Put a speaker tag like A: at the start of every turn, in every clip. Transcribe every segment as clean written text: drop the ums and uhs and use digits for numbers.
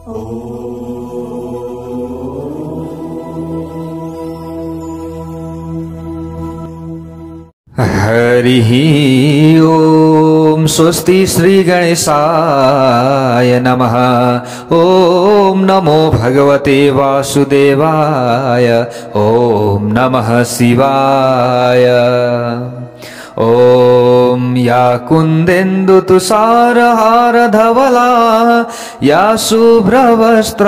A: हरिः ओम स्वस्ति श्री गणेशाय नमः। ओम नमो भगवते वासुदेवाय। ओम नमः शिवाय। ओम या कुन्देन्दु तुषारहार धवला या शुभ्रवस्त्रावृता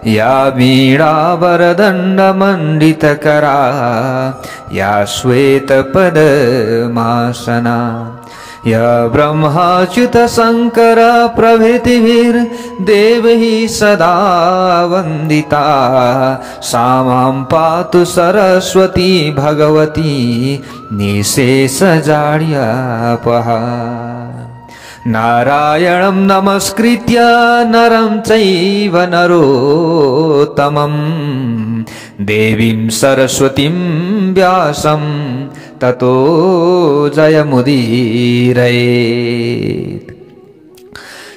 A: या वीणावरदण्ड मण्डितकरा या श्वेतपद्मासना या ब्रह्माच्युत शंकर प्रभृतिभिर्देवैः सदा वन्दिता सा मां पातु सरस्वती भगवती निःशेषजाड्यापहा। नारायणं नमस्कृत्य नरं चैव नरोत्तमं देवीं सरस्वतीं व्यासं ततो जयमुदीरयेत्।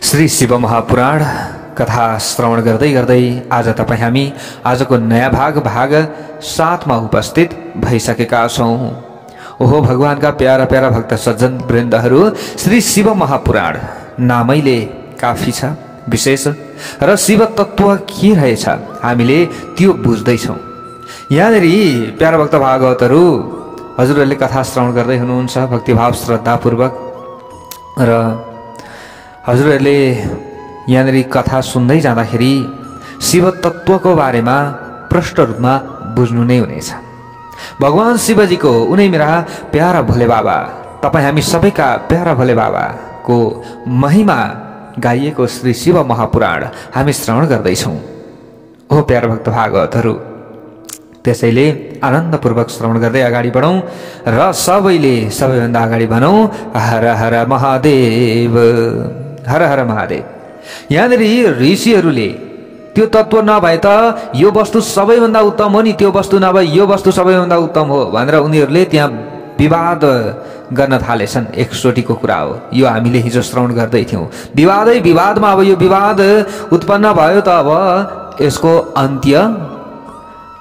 A: श्री शिव महापुराण कथा श्रवण गर्दै गर्दै आज तपाईं हामी आजको नयाँ भाग 7 मा उपस्थित भइसकेका छौं। ओहो भगवानका प्यारा प्यारा भक्त सज्जन वृन्दहरू, श्री शिव महापुराण नामैले काफी छ विशेष र शिव तत्व के रहेछ हामीले त्यो बुझ्दैछौं। यहाँनेरि प्यारा भक्त भागवतहरू हजुरहरूले कथा श्रवण गर्दै हुनुहुन्छ भक्तिभाव श्रद्धापूर्वक र हजुरहरूले यहाँनेरि कथा सुन्दै जाँदाखेरि शिव तत्वको बारेमा प्रष्ट रूपमा बुझ्नु नै हुनेछ। भगवान शिवजीको उनै मेरा प्यारा भोले बाबा, तपाईं हामी सबैका प्यारा भोले बाबाको महिमा गाइएको श्री शिव महापुराण हामी श्रवण गर्दैछौँ। ओ प्यारा भक्त भागवतहरू, त्यसैले आनन्दपूर्वक श्रवण गर्दै अगाडि बढौं र सबैले सबैभन्दा अगाडि भनौं हर हर महादेव, हर हर महादेव। यहाँनिर ऋषिहरूले त्यो तत्व नभए त यो वस्तु सबैभन्दा उत्तम हो नि, त्यो वस्तु नभए यो वस्तु सबैभन्दा उत्तम हो भनेर उनीहरूले त्यहाँ विवाद गर्न थालेछन्। एकचोटिको कुरा हो यो, हामीले हिजो श्रवण गर्दै थियौं। विवादै विवादमा अब यो विवाद उत्पन्न भयो त अब यसको अन्त्य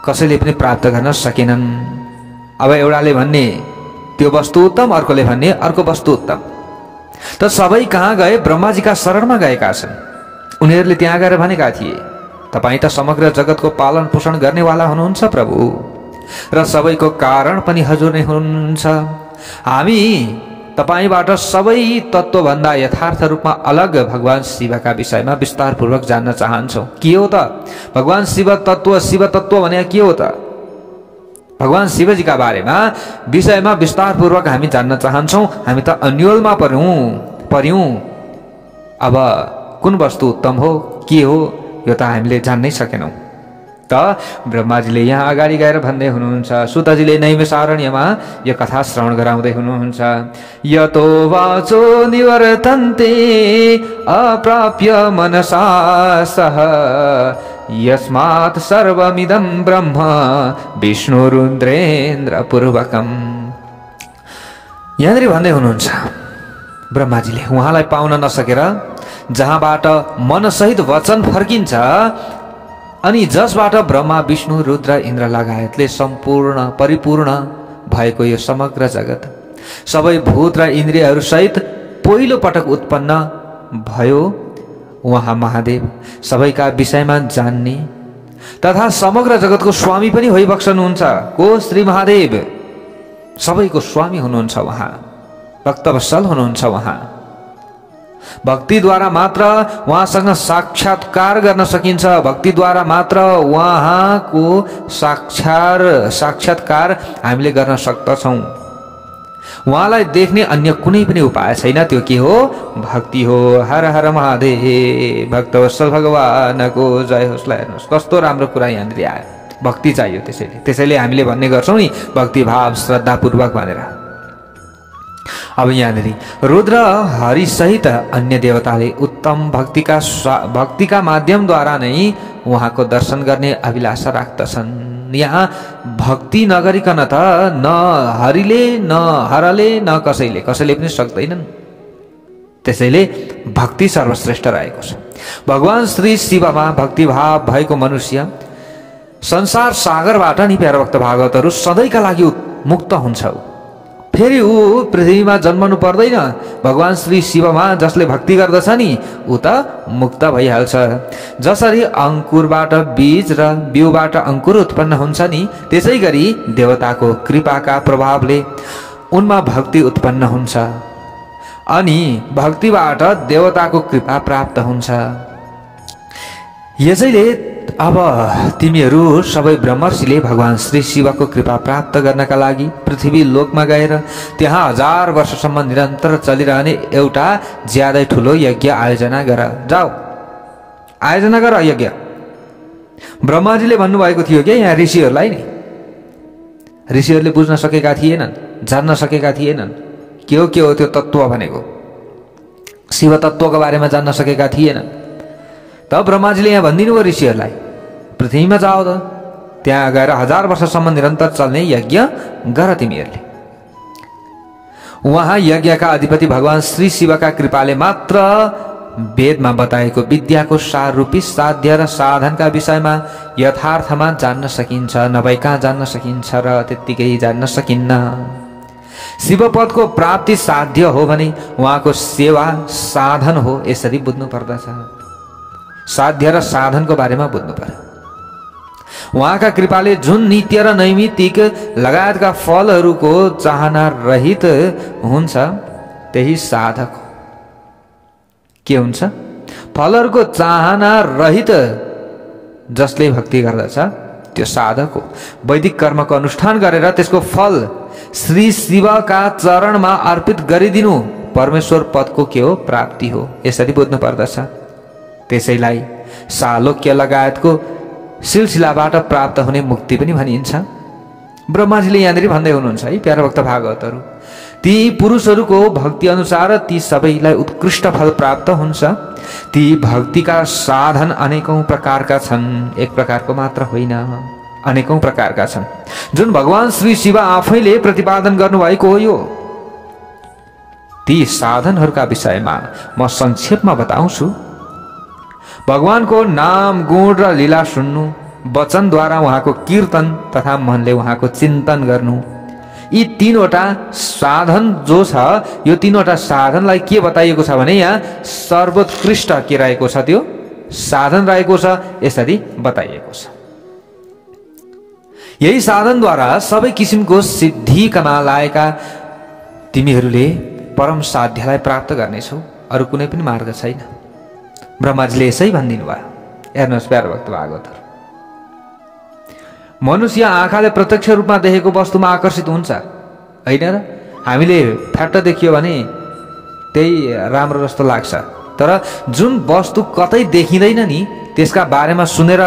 A: कसैले पनि प्राप्त गर्न सकेनन्। अब एउटाले भन्ने त्यो वस्तु उत्तम, अर्कोले भन्ने अर्को वस्तु उत्तम। त सबै कहाँ गए? ब्रह्माजीका शरणमा गएका छन्। उनीहरूले त्यहाँ गएर भनेका थिए तपाई त समग्र जगतको पालन पोषण गर्नेवाला हुनुहुन्छ प्रभु र सबैको कारण पनि हजुर नै हुनुहुन्छ। हामी तपाईबाट सबै तत्त्वभन्दा यथार्थ रूपमा अलग भगवान शिवका विषयमा विस्तारपूर्वक जान्न चाहन्छौं। के हो त भगवान शिव तत्व भने के हो त? भगवान शिवजीका बारेमा विषयमा विस्तारपूर्वक हामी जान्न चाहन्छौं। हामी त अन्योलमा पर्यौं। अब कुन वस्तु उत्तम हो, के हो, यो त हामीले जान्नै सकेनौं। त ब्रह्माजीले यहाँ अगाडि गएर भन्दै हुनुहुन्छ, सुतजीले नैमिषारण्यमा यो कथा श्रवण गराउँदै हुनुहुन्छ। यतो वाचो निवर्तन्ते अप्राप्य मनसा सह यस्मात् सर्वमिदं ब्रह्म विष्णुरुद्रेन्द्र पूर्वकम्। यहाँनिर भन्दै हुनुहुन्छ ब्रह्माजीले उहाँलाई पाउन नसकेर जहाँबाट मनसहित वचन फर्किन्छ अनि जसबाट ब्रह्मा विष्णु रुद्र इन्द्र लगायतले सम्पूर्ण परिपूर्ण भएको यो समग्र जगत सबै भूत र इन्द्रियहरू सहित पहिलो पटक उत्पन्न भयो, उहाँ महादेव सबैका विषयमा जान्ने तथा समग्र जगतको स्वामी पनि होइबक्सनुहुन्छ। को? श्री महादेव सबैको स्वामी हुनुहुन्छ। उहाँ भक्तवत्सल हुनुहुन्छ। उहाँ भक्तिद्वारा मात्र उहाँसँग साक्षात्कार गर्न सकिन्छ। भक्तिद्वारा मात्र उहाँको साक्षात्कार हामीले गर्न सक्दछौं। उहाँलाई देख्ने अन्य कुनै पनि उपाय छैन। त्यो के हो? भक्ति हो। हर हर महादेव, भक्तवत्सल भगवानको जय होस्। हेर्नुहोस् कस्तो राम्रो कुरा यहाँनिर आयो। भक्ति चाहियो। त्यसैले हामीले भन्ने गर्छौं नि भक्तिभाव श्रद्धापूर्वक भनेर। अब यहाँनिर रुद्र हरि सहित अन्य देवताले उत्तम भक्तिका माध्यमद्वारा नै उहाँको दर्शन गर्ने अभिलाषा राख्दछन्। यहाँ भक्ति नगरिकन त न हरिले न हरले न कसैले पनि सक्दैनन्। त्यसैले भक्ति सर्वश्रेष्ठ रहेको छ। भगवान श्री शिवमा भक्तिभाव भएको मनुष्य संसार सागरबाट नि प्यारा भक्त भागवतहरू सधैँका लागि मुक्त हुन्छ। फेरि ऊ पृथ्वीमा जन्मनु पर्दैन। भगवान श्री शिवमा जसले भक्ति गर्दछ नि ऊ त मुक्त भइहाल्छ। जसरी अंकुरबाट बीज र बिउबाट अंकुर उत्पन्न हुन्छ नि त्यसै गरी देवताको कृपाका प्रभावले उनमा भक्ति उत्पन्न हुन्छ अनि भक्तिबाट देवताको कृपा प्राप्त हुन्छ। यसैले अब तिमीहरू सबै ब्रह्मर्षिले भगवान श्री शिवको कृपा प्राप्त गर्नका लागि पृथ्वी लोकमा गएर त्यहाँ 1000 वर्षसम्म निरन्तर चलिरहने एउटा ज्यादै ठुलो यज्ञ आयोजना गर। जाऊ आयोजना गर यज्ञ। ब्रह्माजीले भन्नुभएको थियो कि यहाँ ऋषिहरूलाई नि, ऋषिहरूले बुझ्न सकेका थिएनन्, जान्न सकेका थिएनन् के हो त्यो तत्त्व भनेको। शिव तत्त्वको बारेमा जान्न सकेका थिएनन्। तब ब्रह्माजीले यहाँ भनिदिनु भयो ऋषिहरूलाई, पृथ्वीमा जाओ त, त्यहाँ गएर 1000 वर्षसम्म निरन्तर चल्ने यज्ञ गर तिमीहरूले। उहाँ यज्ञका अधिपति भगवान श्री शिवका कृपाले मात्र वेदमा बताएको विद्याको सार रूपी साध्य र साधनका विषयमा यथार्थमा जान्न सकिन्छ, नभए कहाँ जान्न सकिन्छ र त्यत्तिकै जान्न सकिन्न। शिवपदको प्राप्ति साध्य हो भने उहाँको सेवा साधन हो, यसरी बुझ्नु पर्दछ। साध्य र साधनको बारेमा बुझ्नु पर्यो। उहाँका कृपाले जुन नित्य र नैमित्तिक लगायतका फलहरूको चाहना रहित हुन्छ त्यही साधक हो। के हुन्छ? फलहरूको चाहना रहित जसले भक्ति गर्दछ त्यो साधक हो। वैदिक कर्मको अनुष्ठान गरेर त्यसको फल श्री शिवका चरणमा अर्पित गरिदिनु परमेश्वर पदको के हो? प्राप्ति हो। यसरी बुझ्नु पर्दछ। त्यसैलाई सालोक्य लगायतको सिलसिलाबाट प्राप्त हुने मुक्ति पनि भनिन्छ। ब्रह्माजीले यहाँनिर भन्दै हुनुहुन्छ है प्यारा भक्त भागवतहरू, ती पुरुषहरूको भक्ति अनुसार ती सबैलाई उत्कृष्ट फल प्राप्त हुन्छ। ती भक्तिका साधन अनेकौं प्रकारका छन्, एक प्रकारको मात्र होइन, अनेकौं प्रकारका छन्, जुन भगवान श्री शिव आफैले प्रतिपादन गर्नुभएको हो। यो ती साधनहरूका विषयमा म संक्षेपमा बताउँछु। भगवानको नाम गुण र लीला सुन्नु, वचनद्वारा उहाँको कीर्तन तथा मनले उहाँको चिन्तन गर्नु, यी तीनवटा साधन जो छ, यो तीनवटा साधनलाई के बताइएको छ भने यहाँ सर्वोत्कृष्ट के रहेको छ? त्यो साधन रहेको छ। यसरी बताइएको छ। यही साधनद्वारा सबै किसिमको सिद्धि कमालाएका तिमीहरूले परम साध्यलाई प्राप्त गर्नेछौ। अरू कुनै पनि मार्ग छैन। ब्रह्माजीले यसै भनिदिनु भयो। हेर्नुहोस् प्यारा भक्त भागवतहरू, मनुष्य आँखाले प्रत्यक्ष रूपमा देखेको वस्तुमा आकर्षित हुन्छ होइन र? हामीले फ्याट्ट देखियो भने त्यही राम्रो जस्तो लाग्छ, तर जुन वस्तु कतै देखिँदैन नि त्यसका बारेमा सुनेर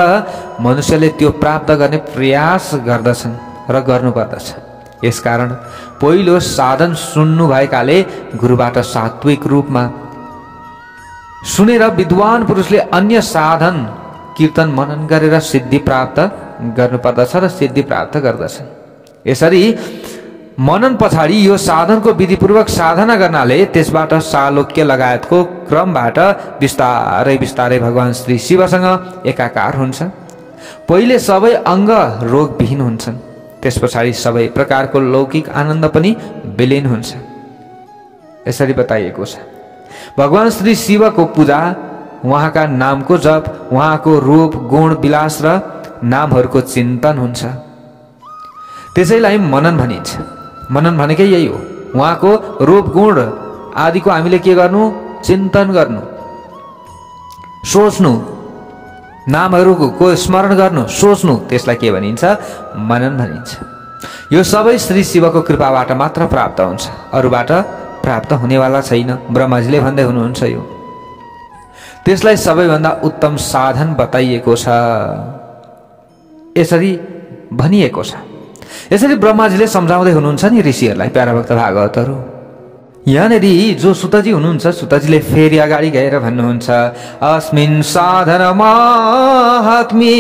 A: मनुष्यले त्यो प्राप्त गर्ने प्रयास गर्दछन् र गर्नुपर्दछ। यसकारण पहिलो साधन सुन्नु भएकाले गुरुबाट सात्विक रूपमा सुनेर विद्वान पुरुषले अन्य साधन कीर्तन मनन गरेर सिद्धि प्राप्त गर्नुपर्दछ र सिद्धि प्राप्त गर्दछन्। यसरी मनन पछाडि यो साधनको विधिपूर्वक साधना गर्नाले त्यसबाट सालोक्य लगायतको क्रमबाट बिस्तारै बिस्तारै भगवान श्री शिवसँग एकाकार हुन्छ। पहिले सबै अङ्ग रोगविहीन हुन्छन्, त्यस पछाडि सबै प्रकारको लौकिक आनन्द पनि विलीन हुन्छ। यसरी बताइएको छ। भगवान श्री शिवको पूजा, उहाँका नामको जप, उहाँको रूप गुण विलास र नामहरूको चिन्तन हुन्छ। त्यसैलाई मनन भनिन्छ। मनन भनेकै यही हो। उहाँको रूप गुण आदिको हामीले के गर्नु? चिन्तन गर्नु, सोच्नु, नामहरूको स्मरण गर्नु, सोच्नु, त्यसलाई के भनिन्छ? मनन भनिन्छ। यो सबै श्री शिवको कृपाबाट मात्र प्राप्त हुन्छ, अरूबाट प्राप्त हुनेवाला छैन। ब्रह्माजीले भन्दै हुनुहुन्छ यो। त्यसलाई सबैभन्दा उत्तम साधन बताइएको छ। यसरी भनिएको छ। यसरी ब्रह्माजीले सम्झाउँदै हुनुहुन्छ नि ऋषिहरूलाई प्यारा भक्त भागवतहरू। यहाँनिर जो सुतजी हुनुहुन्छ, सुतजीले फेरि अगाडि गएर भन्नुहुन्छ, अस्मिन् साधन महात्म्ये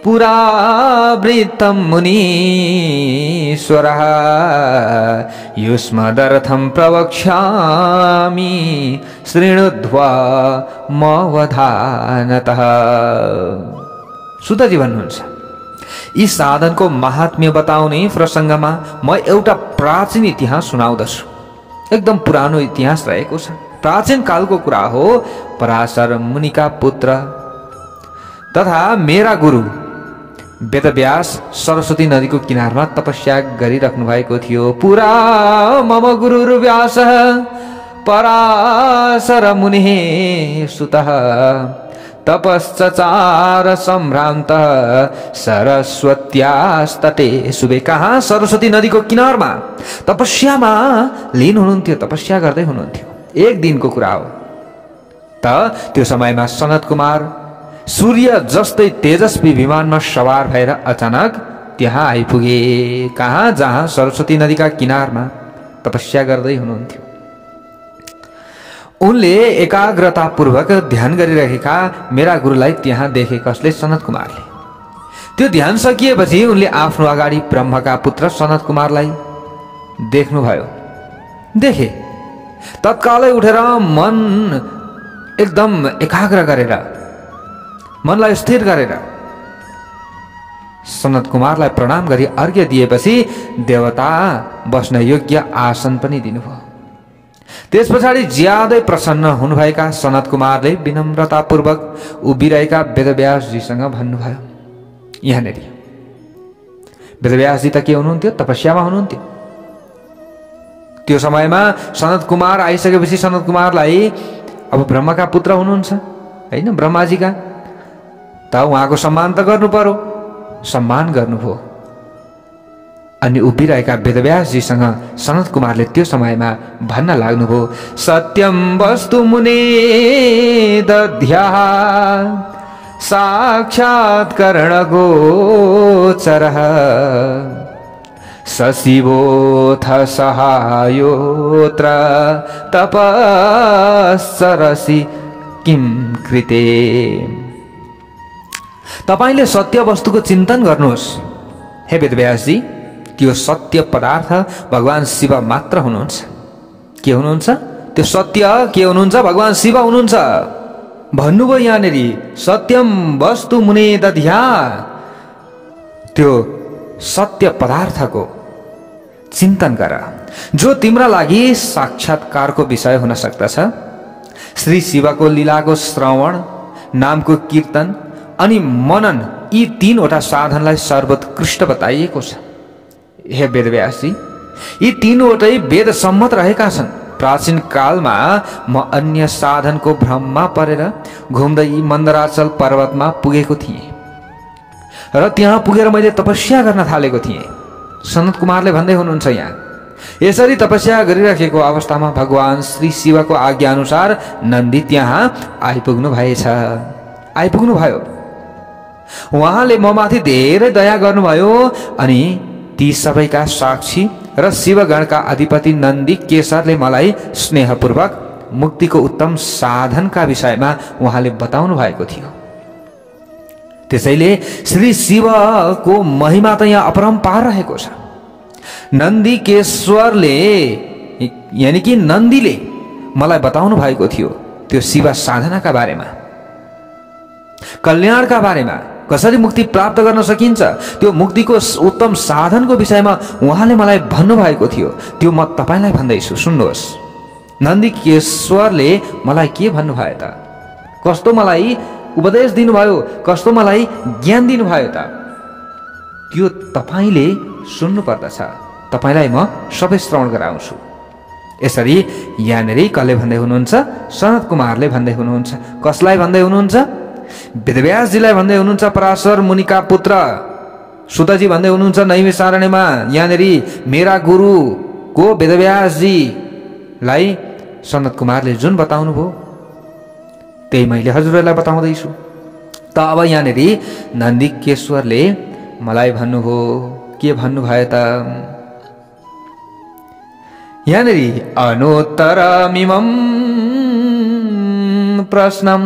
A: पुरावृत्तं मुनीश्वरः युष्मदर्थं प्रवक्ष्यामि शृणुध्वा मवधानतः। सुतजी भन्नुहुन्छ, यी साधनको महात्म्य बताउने प्रसङ्गमा म एउटा प्राचीन इतिहास सुनाउँदछु। एकदम पुरानो इतिहास रहेको छ, प्राचीन कालको कुरा हो। पराशर मुनिका पुत्र तथा मेरा गुरु वेदव्यास सरस्वती नदीको किनारमा तपस्या गरिराख्नु भएको थियो। पुरा मम गुरुर्व्यासः पराशर मुनिः सुतः तपश्चचार सम्भ्रान्तः सरस्वत्यास्तटे शुभे। कहाँ? सरस्वती नदीको किनारमा तपस्यामा लीन हुनुहुन्थ्यो, तपस्या गर्दै हुनुहुन्थ्यो। एक दिनको कुरा हो त त्यो समयमा सनत कुमार सूर्य जस्तै तेजस्वी विमानमा सवार भएर अचानक त्यहाँ आइपुगे। कहाँ? जहाँ सरस्वती नदीका किनारमा तपस्या गर्दै हुनुहुन्थ्यो। उनले एकाग्रतापूर्वक ध्यान गरिरहेका मेरा गुरुलाई त्यहाँ देखे। कसले? सनत कुमारले। त्यो ध्यान सकिएपछि उनले आफ्नो अगाडि ब्रह्मका पुत्र सनत कुमारलाई देख्नुभयो। देखे तत्कालै उठेर मन एकदम एकाग्र गरेर, मनलाई स्थिर गरेर सनत कुमारलाई प्रणाम गरी अर्घ्य दिएपछि देवता बस्न योग्य आसन पनि दिनुभयो। त्यस पछाडि ज्यादै प्रसन्न हुनुभएका सनत कुमारले विनम्रतापूर्वक उभिरहेका वेदव्यासजीसँग भन्नुभयो, यहाँनिर वेदव्यासजी त के हुनुहुन्थ्यो? तपस्यामा हुनुहुन्थ्यो। त्यो समयमा सनत कुमार आइसकेपछि सनत कुमारलाई अब ब्रह्मका पुत्र हुनुहुन्छ हैन, ब्रह्माजीका, त उहाँको सम्मान त गर्नु पर्यो। सम्मान गर्नुभयो। अनि उभिरहेका वेदव्यासजीसँग सनत कुमारले त्यो समयमा भन्न लाग्नुभयो, सत्यम वस्तु मुने दध्याः साक्षात्करण गोचरः सशिवोऽथ सहायोऽत्र तपस्सरसि किं कृते। तपाईले सत्य वस्तुको चिन्तन गर्नुहोस् हे वेदव्यासजी। त्यो सत्य पदार्थ भगवान शिव मात्र हुनुहुन्छ। के हुनुहुन्छ? त्यो सत्य के हुनुहुन्छ? भगवान शिव हुनुहुन्छ भन्नुभयो यहाँनिर। सत्यम वस्तु मुने दध्या, त्यो सत्य पदार्थको चिन्तन गर जो तिम्रा लागि साक्षात्कारको विषय हुन सक्दछ। श्री शिवको लीलाको श्रवण, नामको कीर्तन अनि मनन, यी तीनवटा साधनलाई सर्वोत्कृष्ट बताइएको छ। हे वेदव्यासजी, यी तीनवटै वेद सम्मत रहेका छन्। प्राचीन कालमा म अन्य साधनको भ्रममा परेर घुम्दै मन्दराचल पर्वतमा पुगेको थिएँ र त्यहाँ पुगेर मैले तपस्या गर्न थालेको थिएँ। सनत कुमारले भन्दै हुनुहुन्छ यहाँ, यसरी तपस्या गरिराखेको अवस्थामा भगवान श्री शिवको आज्ञा अनुसार नन्दी त्यहाँ आइपुग्नु भएछ, आइपुग्नु भयो। उहाँले म माथि धेरै दया गर्नुभयो अनि ती सबैका साक्षी र शिवगणका अधिपति नन्दी केशरले मलाई स्नेहपूर्वक मुक्तिको उत्तम साधनका विषयमा उहाँले बताउनु भएको थियो। त्यसैले श्री शिवको महिमा त यहाँ अपरम्पार रहेको छ। नन्दी केशरले यानी कि नन्दीले मलाई बताउनु भएको थियो त्यो शिव साधनाका बारेमा, कल्याणका बारेमा, कसरी मुक्ति प्राप्त गर्न सकिन्छ, त्यो मुक्तिको उत्तम साधनको विषयमा उहाँले मलाई भन्नुभएको थियो। त्यो म तपाईलाई भन्दैछु, सुन्नुहोस्। नन्दी केशरले मलाई के भन्नुभयो त? कस्तो मलाई उपदेश दिनुभयो, कस्तो मलाई ज्ञान दिनुभयो त? त्यो तपाईले सुन्नु पर्दछ। तपाईलाई म सबै श्रवण गराउँछु। यसरी यहाँनिर कसले भन्दै हुनुहुन्छ? सनत कुमारले भन्दै हुनुहुन्छ। कसलाई भन्दै हुनुहुन्छ? वेदव्यासजीलाई भन्दै हुनुहुन्छ। पराशर मुनिका पुत्र सुतजी भन्दै हुनुहुन्छ नैमिषारण्यमा। यहाँनिर मेरा गुरुको वेदव्यासजीलाई सनत कुमारले जुन बताउनु भयो त्यही मैले हजुरहरूलाई बताउँदैछु। त अब यहाँनिर नन्दी केशरले मलाई भन्नुभयो, के भन्नुभयो त? यहाँनिर अनुत्तरमिमं प्रश्नम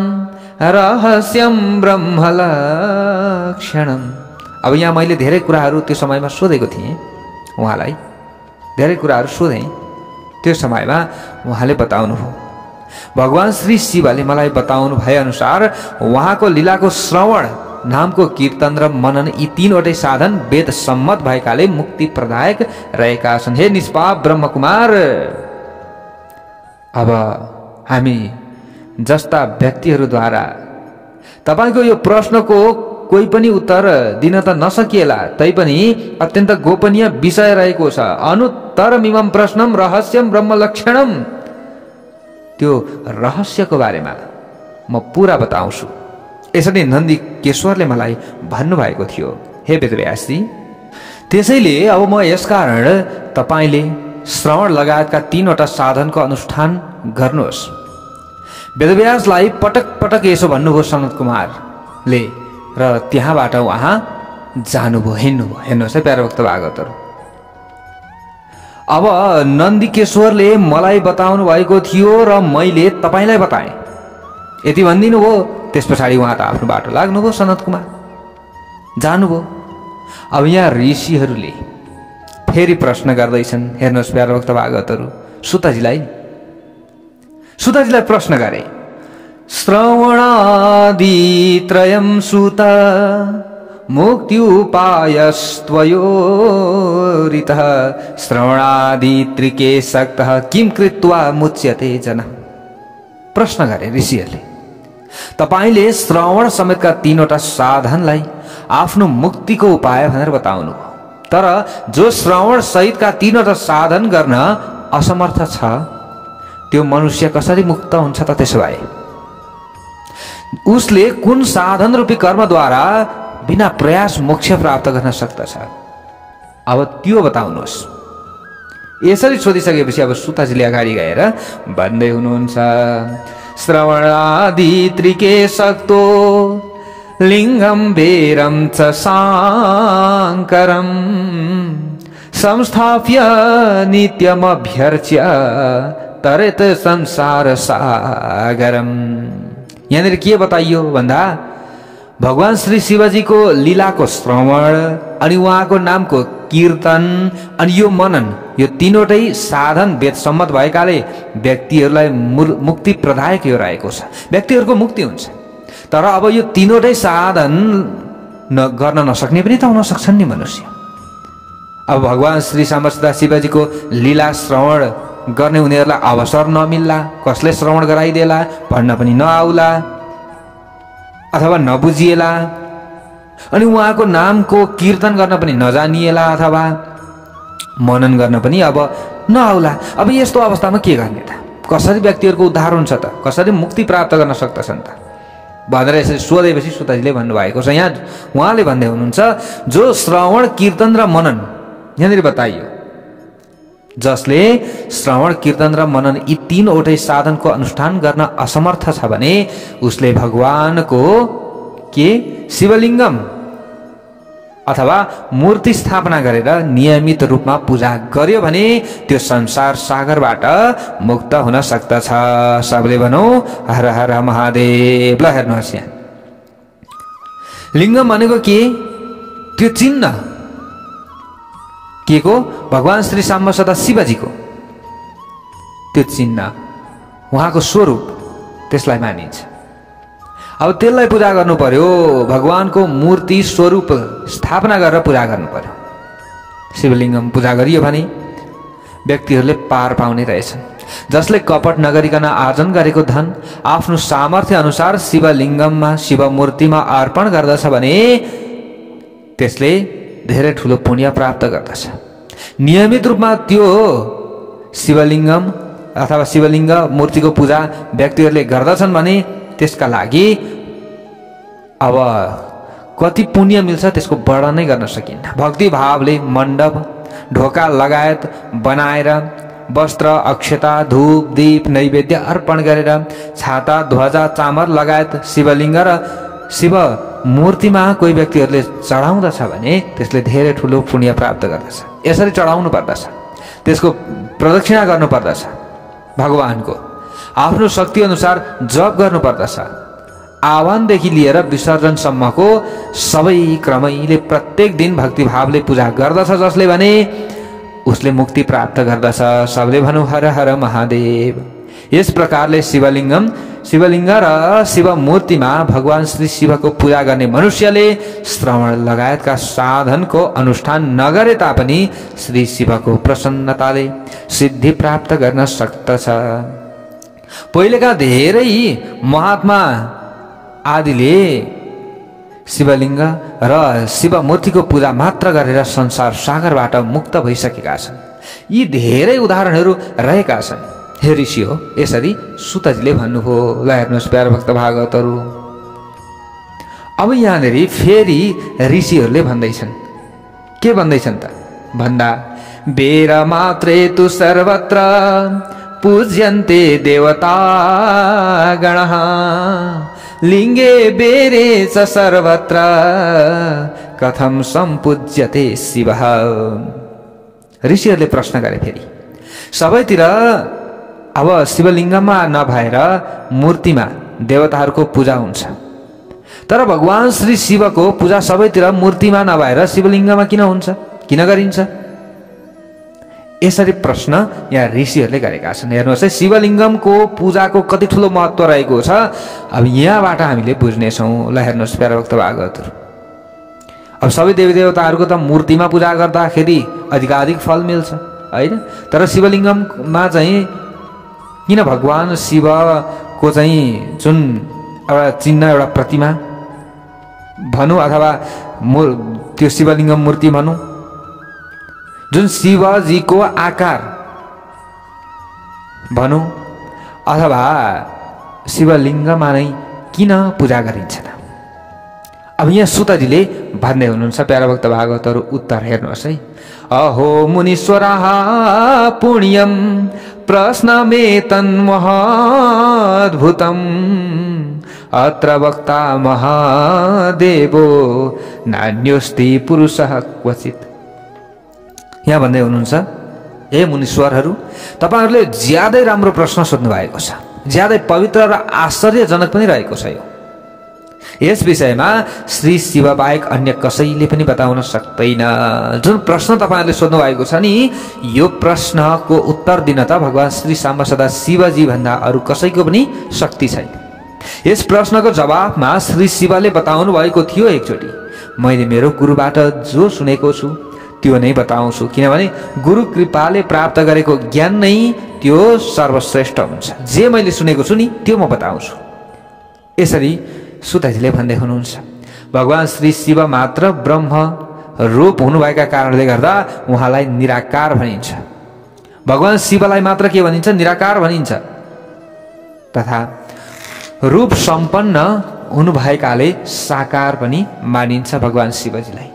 A: रहस्यं ब्रह्मलक्षणम्। अब यहाँ मैले धेरै कुराहरू त्यो समयमा सोधेको थिएँ उहाँलाई, धेरै कुराहरू सोधेँ। त्यो समयमा उहाँले बताउनुभयो, भगवान श्री शिवले मलाई बताउनु भए अनुसार उहाँको लीलाको श्रवण, नामको कीर्तन र मनन यी तीनवटै साधन वेद सम्मत भएकाले मुक्ति प्रदायक रहेका छन्। हे निष्पाप ब्रह्मकुमार, अब हामी जस्ता व्यक्तिहरूद्वारा तपाईको यो प्रश्नको कोही पनि उत्तर दिन त नसकिएला, तैपनि अत्यन्त गोपनीय विषय रहेको छ। अनुत्तरमिमं प्रश्नम रहस्यम ब्रह्मलक्षणम। त्यो रहस्यको बारेमा म पुरा बताउँछु। यसरी नन्दी केशवरले मलाई भन्नुभएको थियो। हे वेदव्यासजी, त्यसैले अब म यसकारण तपाईले श्रवण लगायतका तीनवटा साधनको अनुष्ठान गर्नुहोस्। वेदव्यासलाई पटक पटक यसो भन्नुभयो सनत कुमारले र त्यहाँबाट उहाँ जानुभयो, हिँड्नुभयो। हेर्नुहोस् है प्यारो भक्त भागवतहरू, अब नन्दीकेश्वरले मलाई बताउनु भएको थियो र मैले तपाईलाई बताएँ यति भनिदिनु भयो। त्यस पछाडि उहाँ त आफ्नो बाटो लाग्नुभयो, सनत कुमार जानुभयो। अब यहाँ ऋषिहरूले फेरि प्रश्न गर्दैछन्। हेर्नुहोस् प्यारो भक्त भागवतहरू, सुताजीलाई प्रश्न गरे, श्रवणादि त्रयं सुत मुक्ति उपायस्त्वयोरितः श्रवणादि त्रिके सक्तः किं कृत्वा मुच्यते जनः। प्रश्न गरे ऋषिहरूले, तपाईले श्रवण समेतका तीनवटा साधनलाई आफ्नो मुक्तिको उपाय भनेर बताउनु, तर जो श्रवण सहितका तीनवटा साधन गर्न असमर्थ छ त्यो मनुष्य कसरी मुक्त हुन्छ त? त्यसो भए उसले कुन साधन रूपी कर्मद्वारा बिना प्रयास मोक्ष प्राप्त गर्न सक्दछ? अब त्यो बताउनुहोस्। यसरी सोधिसकेपछि अब सुताजीले अगाडि गएर भन्दै हुनुहुन्छ, श्रवणादि त्रिके सक्तो लिङ्गम वीरम च साङ्करम संस्थाप्य नित्यमभ्यर्च्य तरेत संसार सागरम। यहाँनिर के बताइयो भन्दा भगवान श्री शिवजीको लीलाको श्रवण अनि उहाँको नामको कीर्तन अनि यो मनन, यो तीनवटै साधन वेद सम्मत भएकाले व्यक्तिहरूलाई मुक्ति प्रदायक यो रहेको छ। व्यक्तिहरूको मुक्ति हुन्छ, तर अब यो तीनवटै साधन गर्न नसक्ने पनि त हुन सक्छन् नि मनुष्य। अब भगवान श्री सामसदा शिवजीको लीला श्रवण गर्ने उनीहरूलाई अवसर नमिल्ला, कसले श्रवण गराइदेला, भन्न पनि नआउला अथवा नबुझिएला, अनि उहाँको नामको कीर्तन गर्न पनि नजानिएला अथवा मनन गर्न पनि अब नआउला। अब यस्तो अवस्थामा के गर्ने त? कसरी व्यक्तिहरूको उद्धार हुन्छ त? कसरी मुक्ति प्राप्त गर्न सक्दछन् त भनेर यसरी सोधेपछि सुताजीले भन्नुभएको छ। यहाँ उहाँले भन्दै हुनुहुन्छ, जो श्रवण कीर्तन र मनन, यहाँनिर बताइयो, जसले श्रवण कीर्तन र मनन यी तीनवटै साधनको अनुष्ठान गर्न असमर्थ छ भने उसले भगवानको के शिवलिङ्गम अथवा मूर्ति स्थापना गरेर नियमित रूपमा पूजा गर्यो भने त्यो संसार सागरबाट मुक्त हुन सक्दछ। सबले भनौँ हर हर महादेव। ल हेर्नुहोस्, यहाँ लिङ्गम भनेको के? त्यो चिन्ह के को? भगवान श्री साम्ब सदा शिवजीको त्यो चिन्ह, उहाँको स्वरूप, त्यसलाई मानिन्छ। अब त्यसलाई पूजा गर्नु पर्यो, भगवानको मूर्ति स्वरूप स्थापना गरेर पूजा गर्नु पर्यो। शिवलिङ्गम पूजा गरियो भने व्यक्तिहरूले पार पाउने रहेछन्। जसले कपट नगरिकन आर्जन गरेको धन आफ्नो सामर्थ्य अनुसार शिवलिङ्गममा, शिव मूर्तिमा अर्पण गर्दछ भने त्यसले धेरै ठुलो पुण्य प्राप्त गर्दछ। नियमित रूपमा त्यो शिवलिङ्गम अथवा शिवलिङ्ग मूर्तिको पूजा व्यक्तिहरूले गर्दछन् भने त्यसका लागि अब कति पुण्य मिल्छ त्यसको वर्णनै गर्न सकिन्न। भक्ति भावले मण्डप ढोका लगायत बनाएर वस्त्र अक्षता धूप दीप नैवेद्य अर्पण गरेर छाता ध्वजा चामर लगायत शिवलिङ्ग र शिव मूर्तिमा कोही व्यक्तिहरूले चढाउँदछ भने त्यसले धेरै ठुलो पुण्य प्राप्त गर्दछ। यसरी चढाउनु पर्दछ, त्यसको प्रदक्षिणा गर्नु पर्दछ, भगवानको आफ्नो शक्ति अनुसार जप गर्नु पर्दछ, आह्वानदेखि लिएर विसर्जनसम्मको सबै क्रमैले प्रत्येक दिन भक्तिभावले पूजा गर्दछ जसले भने उसले मुक्ति प्राप्त गर्दछ। सबले भनौँ हर हर महादेव। यस प्रकारले शिवलिङ्ग र शिव मूर्तिमा भगवान श्री शिवको पूजा गर्ने मनुष्यले श्रवण लगायतका साधनको अनुष्ठान नगरे तापनि श्री शिवको प्रसन्नताले सिद्धि प्राप्त गर्न सक्दछ। पहिलेका धेरै महात्मा आदिले शिवलिङ्ग र शिव मूर्तिको पूजा मात्र गरेर संसार सागरबाट मुक्त भइसकेका छन्। यी धेरै उदाहरणहरू रहेका छन्। हे ऋषि हो, यसरी सुतजीले भन्नुभयो। ल हेर्नुहोस् प्यारो भक्त भागवतहरू, अब यहाँनिर फेरि ऋषिहरूले भन्दैछन्। के भन्दैछन् त भन्दा बेर मात्रे तु सर्वत्र पूज्यन्ते देवता गणः लिङ्गे बेरे च सर्वत्र कथं सम्पूज्यते शिवः। ऋषिहरूले प्रश्न गरे फेरि सबैतिर अब शिवलिङ्गमा नभएर मूर्तिमा देवताहरूको पूजा हुन्छ, तर भगवान श्री शिवको पूजा सबैतिर मूर्तिमा नभएर शिवलिङ्गमा किन हुन्छ, किन गरिन्छ? यसरी प्रश्न यहाँ ऋषिहरूले गरेका छन्। हेर्नुहोस् है, शिवलिङ्गमको पूजाको कति ठुलो महत्त्व रहेको छ। अब यहाँबाट हामीले बुझ्नेछौँ। ल हेर्नुहोस् प्यारो भक्त भागवतहरू, अब सबै देवी देवताहरूको त मूर्तिमा पूजा गर्दाखेरि अधिकाधिक फल मिल्छ होइन, तर शिवलिङ्गममा चाहिँ किन भगवान शिवको चाहिँ जुन एउटा चिन्ह, एउटा प्रतिमा भनौँ अथवा त्यो शिवलिङ्गम मूर्ति भनौँ, जुन शिवजीको आकार भनौँ अथवा शिवलिङ्गमा नै किन पूजा गरिन्छ त? अब यहाँ सुतजीले भन्दै हुनुहुन्छ प्यारा भक्त भागवतहरू, उत्तर हेर्नुहोस् है। अहो मुनीश्वरः पुण्यम प्रश्नमेतन्महाद्भुतम् अत्र वक्ता महादेवो नान्योस्ति पुरुषः क्वचित्। यहाँ भन्दै हुनुहुन्छ, हे मुनीश्वरहरू, तपाईहरूले ज्यादै राम्रो प्रश्न सोध्नु भएको छ, ज्यादै पवित्र र आश्चर्यजनक पनि रहेको छ। यस विषयमा श्री शिव बाहेक अन्य कसैले पनि बताउन सक्दैन। जुन प्रश्न तपाईहरूले सोध्नु भएको छ नि, यो प्रश्नको उत्तर दिन त भगवान श्री साम्ब सदा शिवजी भन्दा अरू कसैको पनि शक्ति छैन। यस प्रश्नको जवाफमा श्री शिवले बताउनु भएको थियो, एकचोटि मैले मेरो गुरुबाट जो सुनेको छु त्यो नै बताउँछु, किनभने गुरु कृपाले प्राप्त गरेको ज्ञान नै त्यो सर्वश्रेष्ठ हुन्छ। जे मैले सुनेको छु नि त्यो म बताउँछु। यसरी सुतजीले भन्दै हुनुहुन्छ, भगवान श्री शिव मात्र ब्रह्म रूप हुनुभएका कारणले गर्दा उहाँलाई निराकार भनिन्छ। भगवान शिवलाई मात्र के भनिन्छ? निराकार भनिन्छ। तथा रूप सम्पन्न हुनुभएकाले साकार पनि मानिन्छ भगवान शिवजीलाई।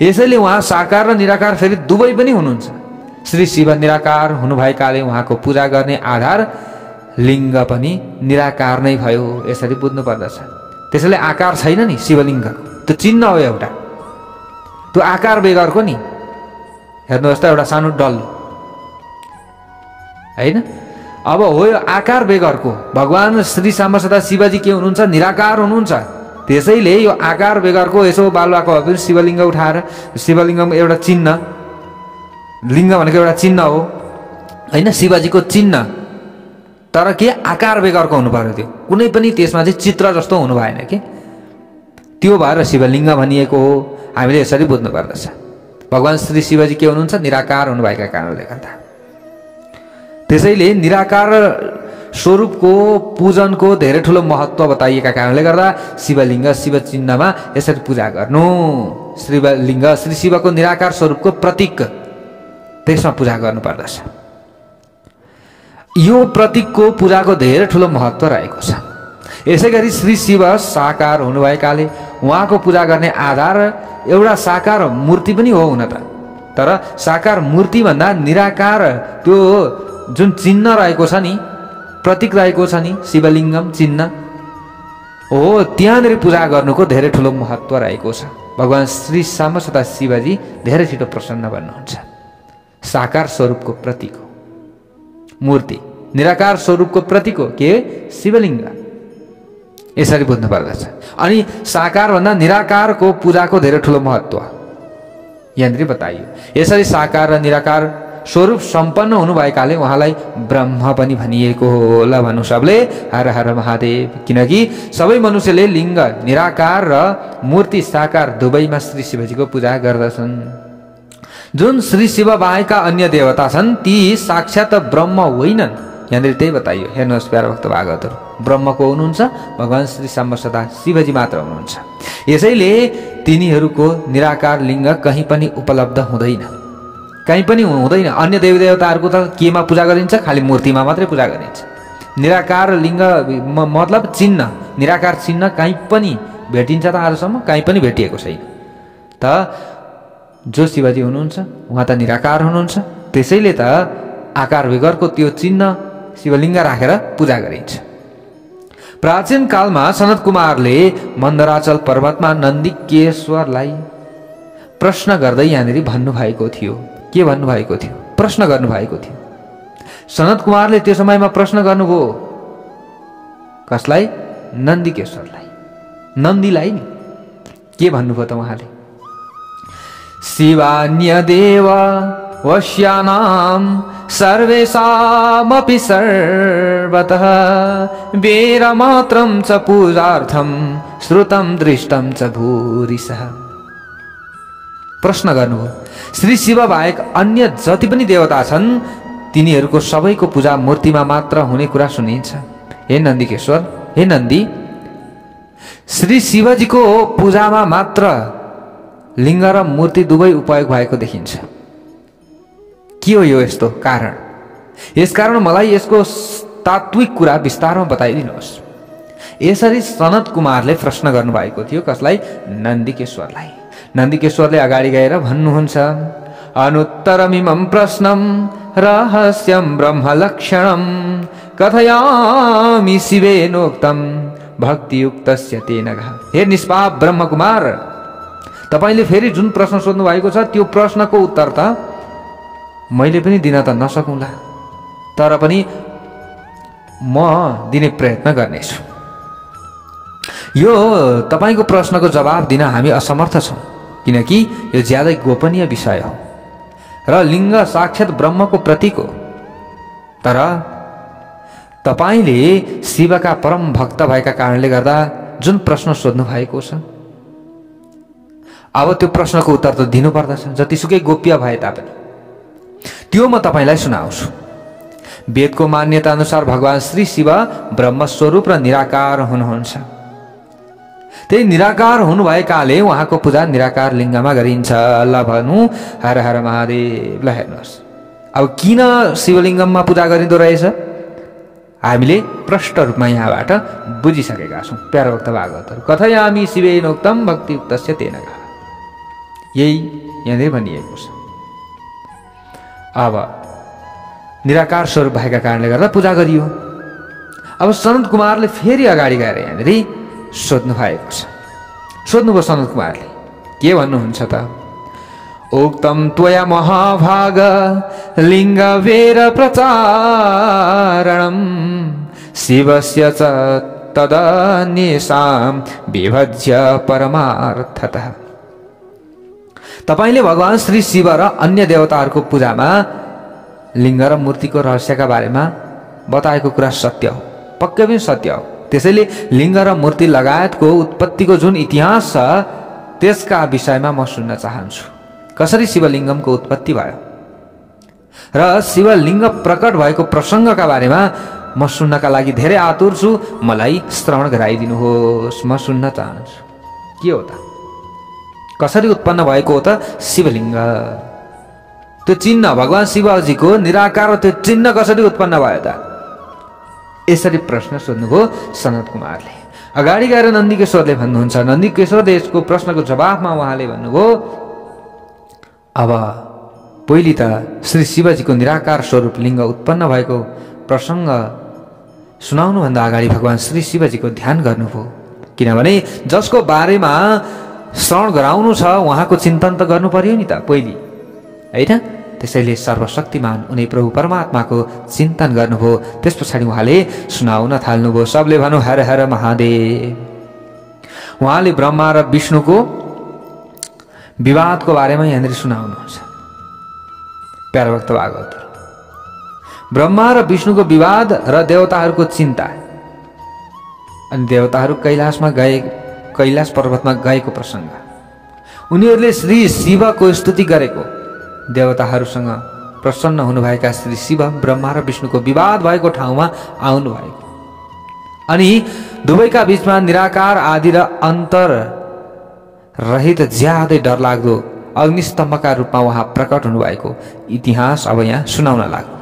A: यसैले उहाँ साकार र निराकार फेरि दुवै पनि हुनुहुन्छ। श्री शिव निराकार हुनुभएकाले उहाँको पूजा गर्ने आधार लिङ्ग पनि निराकार नै भयो, यसरी बुझ्नु पर्दछ। त्यसैले आकार छैन नि शिवलिङ्गको, त्यो चिन्ह हो एउटा, त्यो आकार बेगरको नि। हेर्नुहोस् त, एउटा सानो डल्लो होइन, अब हो यो आकार बेगरको। भगवान श्री साम्ब सदा शिवजी के हुनुहुन्छ? निराकार हुनुहुन्छ। त्यसैले यो आकार बेगरको यसो बालुवाको भए शिवलिङ्ग उठाएर, शिवलिङ्गको एउटा चिन्ह, लिङ्ग भनेको एउटा चिन्ह हो होइन, शिवजीको चिन्ह, तर के आकार बेगरको हुनु पर्यो। त्यो कुनै पनि त्यसमा चाहिँ चित्र जस्तो हुनु भएन के, त्यो भएर शिवलिङ्ग भनिएको हो। हामीले यसरी बुझ्नु पर्दछ। भगवान श्री शिवजी के हुनुहुन्छ? निराकार हुनुभएका कारणले गर्दा। त्यसैले निराकार स्वरूपको पूजनको धेरै ठुलो महत्त्व बताइएका कारणले गर्दा शिवलिङ्ग शिव चिन्हमा यसरी पूजा गर्नु। शिवलिङ्ग श्री शिवको निराकार स्वरूपको प्रतीक, त्यसमा पूजा गर्नुपर्दछ। यो प्रतीकको पूजाको धेरै ठुलो महत्त्व रहेको छ। यसै गरी श्री शिव साकार हुनुभएकाले उहाँको पूजा गर्ने आधार एउटा साकार मूर्ति पनि हो हुन त, तर साकार मूर्तिभन्दा निराकार त्यो जुन चिन्ह रहेको छ नि, प्रतीक रहेको छ नि, शिवलिङ्गम चिन्ह हो, त्यहाँनिर पूजा गर्नुको धेरै ठुलो महत्त्व रहेको छ। भगवान श्री साम्ब सदा शिवजी धेरै छिटो प्रसन्न बन्नुहुन्छ। साकार स्वरूपको प्रतीक हो मूर्ति, निराकार स्वरूपको प्रतीक हो के? शिवलिङ्ग। यसरी बुझ्नु पर्दछ। अनि साकारभन्दा निराकारको पूजाको धेरै ठुलो महत्त्व यहाँनिर बताइयो। यसरी साकार र निराकार स्वरूप सम्पन्न हुनुभएकाले उहाँलाई ब्रह्म पनि भनिएको होला भन्नु सबले हर हर महादेव। किनकि सबै मनुष्यले लिङ्ग निराकार र मूर्ति साकार दुवैमा श्री शिवजीको पूजा गर्दछन्। जुन श्री शिव बाहेकका अन्य देवता छन् ती साक्षात ब्रह्म होइनन्। यहाँनिर त्यही बताइयो। हेर्नुहोस् प्यारा भक्त भागवतहरू, ब्रह्मको हुनुहुन्छ भगवान् श्री साम्ब सदा शिवजी मात्र हुनुहुन्छ। यसैले तिनीहरूको निराकार लिङ्ग कहीँ पनि उपलब्ध हुँदैन, कहीँ पनि हुँदैन। अन्य देवी देवताहरूको त केमा पूजा गरिन्छ? खालि मूर्तिमा मात्रै पूजा गरिन्छ। निराकार लिङ्ग मतलब चिन्ह, निराकार चिन्ह कहीँ पनि भेटिन्छ त? आजसम्म कहीँ पनि भेटिएको छैन। त जो शिवजी हुनुहुन्छ उहाँ त निराकार हुनुहुन्छ। त्यसैले त आकार विगरको त्यो चिन्ह शिवलिङ्ग राखेर पूजा गरिन्छ। प्राचीन कालमा सनत कुमारले मन्दराचल पर्वतमा नन्दिकेश्वरलाई प्रश्न गर्दै यहाँनिर भन्नुभएको थियो। के भन्नुभएको थियो? प्रश्न गर्नुभएको थियो। सनत कुमारले त्यो समयमा प्रश्न गर्नुभयो। कसलाई? नन्दिकेश्वरलाई, नन्दीलाई नि। के भन्नुभयो त उहाँले? शिवान्य देव वश्यानां सर्वेषामपि सर्वतः वेरमात्रं च पूजार्थं श्रुतं दृष्टं च भूरिशः। प्रश्न गर्नुभयो। श्री शिव बाहेक अन्य जति पनि देवता छन् तिनीहरूको सबैको पूजा मूर्तिमा मात्र हुने कुरा सुनिन्छ। हे नन्दिकेश्वर, हे नन्दी, श्री शिवजीको पूजामा मात्र लिङ्ग र मूर्ति दुवै उपयोग भएको देखिन्छ। के हो यो यस्तो कारण? यसकारण मलाई यसको तात्विक कुरा विस्तारमा बताइदिनुहोस्। यसरी सनत कुमारले प्रश्न गर्नुभएको थियो। कसलाई? नन्दिकेश्वरलाई। नन्दिकेश्वरले अगाडि गएर भन्नुहुन्छ, अनुत्तरमिमं प्रश्नं रहस्यं ब्रह्मलक्षणं कथयामि शिवेनोक्तं भक्तियुक्तस्य तेन घ। हे निष्पाप ब्रह्मकुमार, तपाईले फेरि जुन प्रश्न सोध्नु भएको छ त्यो प्रश्नको उत्तर त मैले पनि दिन त नसकौँला, तर पनि म दिने प्रयत्न गर्नेछु। यो तपाईको प्रश्नको जवाब दिन हामी असमर्थ छौँ, किनकि यो ज्यादै गोपनीय विषय हो र लिङ्ग साक्षात ब्रह्मको प्रतीक हो। तर तपाईले शिवका परम भक्त भएका कारणले गर्दा जुन प्रश्न सोध्नु भएको छ, अब त्यो प्रश्नको उत्तर त दिनु पर्दछ, जतिसुकै गोप्य भए तापनि। त्यो म तपाईलाई सुनाउँछु। वेदको मान्यता अनुसार भगवान श्री शिव ब्रह्मस्वरूप र निराकार हुनुहुन्छ। त्यही निराकार हुनुभएकाले उहाँको पूजा निराकार लिङ्गमा गरिन्छ। ल भनौँ हर हर महादेव। ल हेर्नुहोस्, अब किन शिवलिङ्गममा पूजा गरिँदो रहेछ हामीले प्रष्ट रूपमा यहाँबाट बुझिसकेका छौँ। प्यारा भक्त भागवतहरू, कथयामि शिवेनोक्तं भक्तियुक्तस्य तेन घ। यही यहाँनिर भनिएको छ। अब निराकार स्वरूप भएका कारणले गर्दा पूजा गरियो। अब सनत कुमारले फेरि अगाडि गएर यहाँनिर सोध्नु भएको छ। सोध्नुभयो सनत कुमारले, के भन्नुहुन्छ त? उक्तं त्वया महाभाग लिङ्गवेर प्रचारणं शिवस्य च तदन्येषां विभज्य परमार्थतः। तपाईले भगवान श्री शिव र अन्य देवताहरूको पूजामा लिङ्ग र मूर्तिको रहस्यका बारेमा बताएको कुरा सत्य हो, पक्कै पनि सत्य हो। त्यसैले लिङ्ग र मूर्ति लगायतको उत्पत्तिको जुन इतिहास छ त्यसका विषयमा म सुन्न चाहन्छु। कसरी शिवलिङ्गमको उत्पत्ति भयो र शिवलिङ्ग प्रकट भएको प्रसङ्गका बारेमा म सुन्नका लागि धेरै आतुर छु। मलाई श्रवण गराइदिनुहोस्, म सुन्न चाहन्छु। के हो त? कसरी उत्पन्न भएको हो त शिवलिङ्ग? त्यो चिन्ह भगवान शिवजीको निराकार त्यो चिन्ह कसरी उत्पन्न भयो त? यसरी प्रश्न सोध्नुभयो सनत कुमारले। अगाडि गएर नन्दिकेश्वरले भन्नुहुन्छ। नन्दिकेश्वरले यसको प्रश्नको जवाफमा उहाँले भन्नुभयो, अब पहिले त श्री शिवजीको निराकार स्वरूप लिङ्ग उत्पन्न भएको प्रसङ्ग सुनाउनुभन्दा अगाडि भगवान श्री शिवजीको ध्यान गर्नुभयो। किनभने जसको बारेमा श्रवण गराउनु छ उहाँको चिन्तन त गर्नु पर्यो नि त पहिले, होइन? त्यसैले सर्वशक्तिमान उनी प्रभु परमात्माको चिन्तन गर्नुभयो। त्यस पछाडि उहाँले सुनाउन थाल्नुभयो, सबले भनौँ हर हर महादेव। उहाँले ब्रह्मा र विष्णुको विवादको बारेमा यहाँनिर सुनाउनुहुन्छ। प्यारा भक्त भागवत, ब्रह्मा र विष्णुको विवाद र देवताहरूको चिन्ता। अनि देवताहरू कैलाश पर्वतमा गएको प्रसङ्ग, उनीहरूले श्री शिवको स्तुति गरेको, देवताहरूसँग प्रसन्न हुनुभएका श्री शिव ब्रह्मा र विष्णुको विवाद भएको ठाउँमा आउनु भएको, अनि दुवैका बीचमा निराकार आदि र अन्तर रहित ज्यादै डरलाग्दो अग्निस्तम्भका रूपमा उहाँ प्रकट हुनुभएको इतिहास अब यहाँ सुनाउन लाग्यो।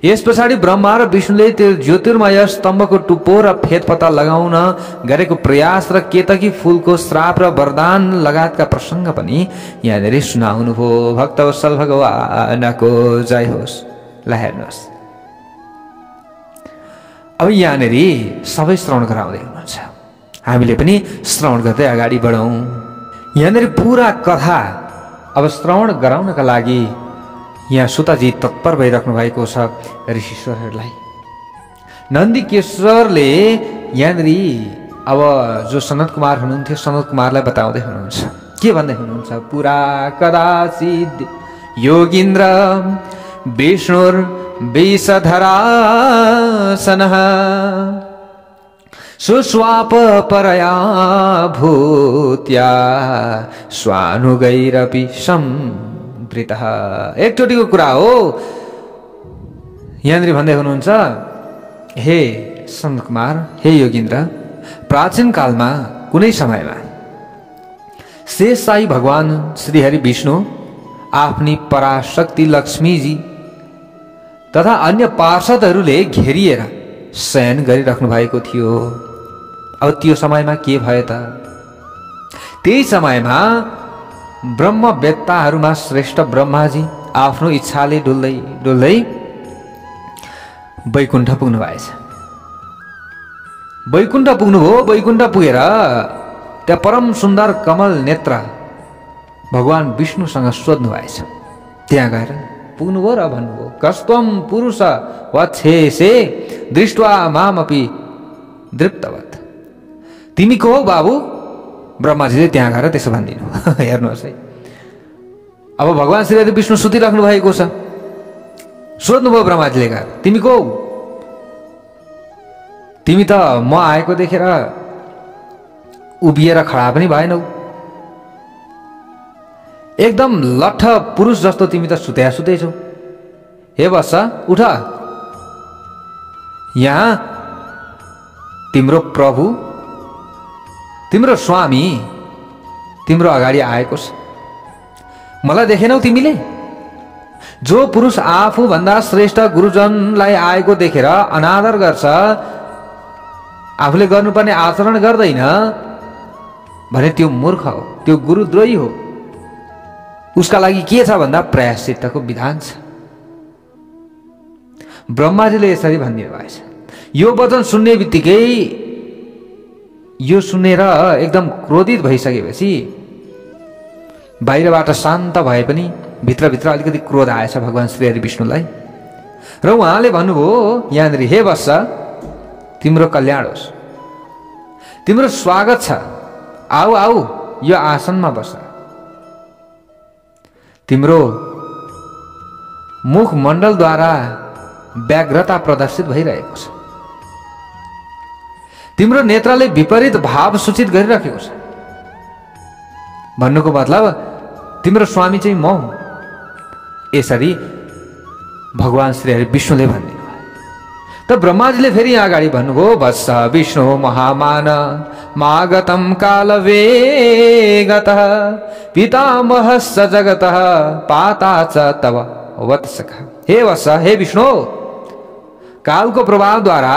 A: यस पछाडि ब्रह्मा र विष्णुले त्यो ज्योतिर्मय स्तम्भको टुप्पो र फेद पत्ता लगाउन गरेको प्रयास र केतकी फूलको श्राप र वरदान लगायतका प्रसङ्ग पनि यहाँनिर सुनाउनुभयो। भक्तवत्सल भगवानको जय होस्। ल हेर्नुहोस्, अब यहाँनिर सबै श्रवण गराउँदै हुनुहुन्छ, हामीले पनि श्रवण गर्दै अगाडि बढौँ। यहाँनिर पुरा कथा अब श्रवण गराउनका लागि यहाँ सुताजी तत्पर भइराख्नु भएको छ ऋषिश्वरहरूलाई। नन्दीकेश्वरले यहाँनिर अब जो सनत कुमार हुनुहुन्थ्यो, सनत कुमारलाई बताउँदै हुनुहुन्छ, के भन्दै हुनुहुन्छ? पुरा कदाचित योगीन्द्र विष्णुर विषधरासनः सुस्वाप परया भूत्या स्वानुगैरपि संवृतः। एकचोटिको कुरा हो। यहाँनिर भन्दै हुनुहुन्छ, हे सन्त कुमार, हे योगीन्द्र, प्राचीन कालमा कुनै समयमा शेष साई भगवान श्रीहरि विष्णु आफ्नी पराशक्ति लक्ष्मीजी तथा अन्य पार्षदहरूले घेरिएर शयन गरिराख्नु भएको थियो। अब त्यो समयमा के भयो त? त्यही समयमा ब्रह्मवेत्ताहरूमा श्रेष्ठ ब्रह्माजी आफ्नो इच्छाले डुल्दै डुल्दै वैकुण्ठ पुग्नु भएछ। वैकुण्ठ पुग्नुभयो। वैकुण्ठ पुगेर त्यहाँ परम सुन्दर कमल नेत्र भगवान विष्णुसँग सोध्नु भएछ। त्यहाँ गएर पुग्नुभयो र भन्नुभयो, कस्त्वम पुरुष वच्छेसे दृष्ट्वा मामपि दृप्तवत्। तिमी को हो बाबु? ब्रह्माजीले त्यहाँ गएर त्यसो भनिदिनु। हेर्नुहोस् है, अब भगवान श्री विष्णु सुतिराख्नु भएको छ। सोध्नुभयो ब्रह्माजीले गएर, तिमी को? तिमी त म आएको देखेर उभिएर खडा पनि भएनौ, एकदम लट्ठ पुरुष जस्तो तिमी त सुतै छौ। हे वत्स, उठ, यहाँ तिम्रो प्रभु, तिम्रो स्वामी तिम्रो अगाडि आएको छ। मलाई देखेनौ तिमीले? जो पुरुष आफूभन्दा श्रेष्ठ गुरुजनलाई आएको देखेर अनादर गर्छ, आफूले गर्नुपर्ने आचरण गर्दैन भने त्यो मूर्ख हो, त्यो गुरुद्रोही हो। उसका लागि के छ भन्दा प्रायश्चित्तको विधान छ। ब्रह्माजीले यसरी भनिदिनु भएछ। यो वचन सुन्ने बित्तिकै, यो सुनेर एकदम क्रोधित भइसकेपछि बाहिरबाट शान्त भए पनि भित्रभित्र अलिकति क्रोध आएछ भगवान श्री विष्णुलाई। र उहाँले भन्नुभयो यहाँनिर, हे वत्स, तिम्रो कल्याण होस्, तिम्रो स्वागत छ, आऊ आऊ यो आसनमा बस। तिम्रो मुखमण्डलद्वारा व्याग्रता प्रदर्शित भइरहेको छ। तिम्रो नेत्रले विपरीत भाव सूचित गरिराखेको छ। भन्नुको मतलब तिम्रो स्वामी चाहिँ म हुँ। यसरी भगवान श्री विष्णुले भनिदिनु भयो। त ब्रह्माजीले फेरि यहाँ अगाडि भन्नुभयो, वत्स विष्णु महामान मागतम कालवेगतः पितामहश्च जगतः पाता च तव वत्सः। हे वत्स, हे विष्णु, कालको प्रभावद्वारा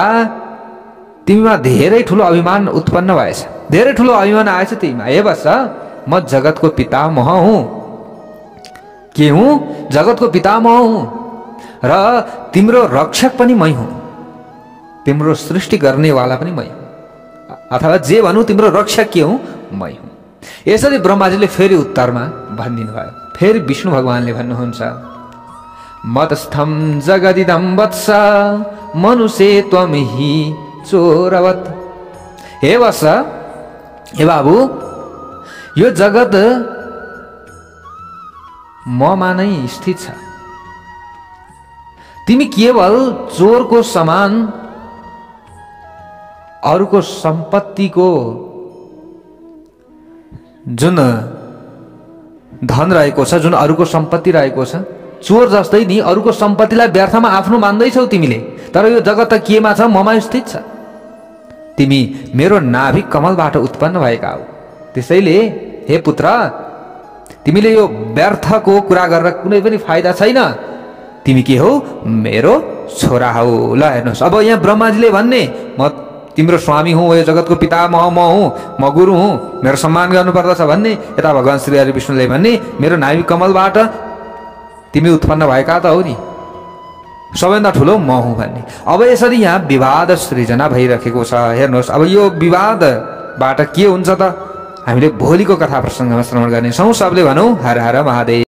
A: तिमीमा धेरै ठुलो अभिमान उत्पन्न भएछ, धेरै ठुलो अभिमान आएछ तिमीमा। हे वत्स, म जगतको पितामह हुँ। के हुँ? जगतको पितामह हुँ र तिम्रो रक्षक पनि मै हुँ, तिम्रो सृष्टि गर्नेवाला पनि मै हुँ, अथवा जे भनौँ तिम्रो रक्षक के हुँ? मै हुँ। यसरी ब्रह्माजीले फेरि उत्तरमा भनिदिनु भयो। फेरि विष्णु भगवानले भन्नुहुन्छ मतस्थम जगदिदं वत्स मनुष्य त्वं हि चोरवत्। हे वत्स, हे बाबु, यो जगत ममा नै स्थित छ। तिमी केवल चोरको समान अरूको सम्पत्तिको जुन धन रहेको छ, जुन अरूको सम्पत्ति रहेको छ, चोर जस्तै नि अरूको सम्पत्तिलाई व्यर्थमा आफ्नो मान्दैछौ तिमीले। तर यो जगत त केमा छ? ममा स्थित छ। तिमी मेरो नाभिक कमलबाट उत्पन्न भएका हौ। त्यसैले हे पुत्र, तिमीले यो व्यर्थको कुरा गरेर कुनै पनि फाइदा छैन। तिमी के हो? मेरो छोरा हौ। ल हेर्नुहोस्, अब यहाँ ब्रह्माजीले भन्ने म तिम्रो स्वामी हुँ, यो जगतको पितामह म हुँ, म गुरु हुँ, मेरो सम्मान गर्नुपर्दछ भन्ने। यता भगवान श्री हरि विष्णुले भन्ने मेरो नाभिक कमलबाट तिमी उत्पन्न भएका त हो नि, सबैभन्दा ठुलो म हुँ भन्ने। अब यसरी यहाँ विवाद सृजना भइरहेको छ। हेर्नुहोस्, अब यो विवादबाट के हुन्छ त हामीले भोलिको कथा प्रसङ्गमा श्रवण गर्नेछौँ। सबले भनौँ हर हर महादेव।